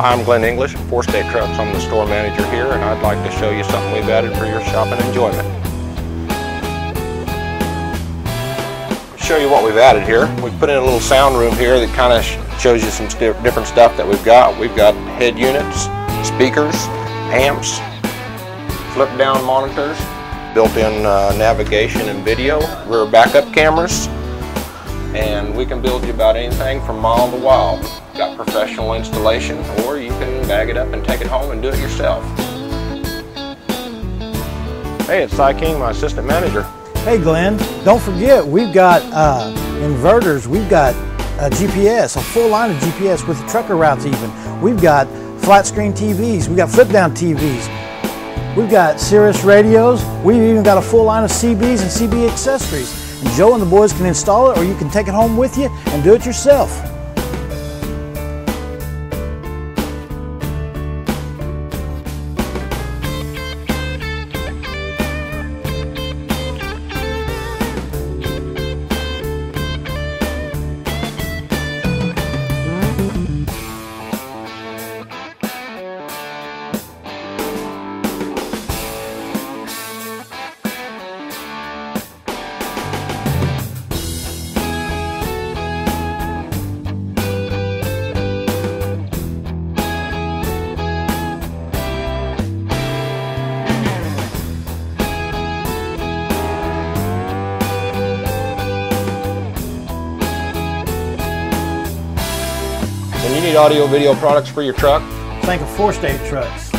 I'm Glenn English at 4 State Trucks. I'm the store manager here, and I'd like to show you something we've added for your shopping enjoyment. Show you what we've added here. We've put in a little sound room here that kind of shows you some different stuff that we've got. We've got head units, speakers, amps, flip down monitors, built-in navigation and video, rear backup cameras, and we can build you about anything from mild to wild. Got professional installation, or you can bag it up and take it home and do it yourself. Hey, it's Cy King, my assistant manager. Hey Glenn, don't forget we've got inverters, we've got GPS, a full line of GPS with the trucker routes even. We've got flat screen TVs, we've got flip down TVs, we've got Sirius radios, we've even got a full line of CBs and CB accessories. And Joe and the boys can install it, or you can take it home with you and do it yourself. When you need audio video products for your truck, Think of 4 State Trucks.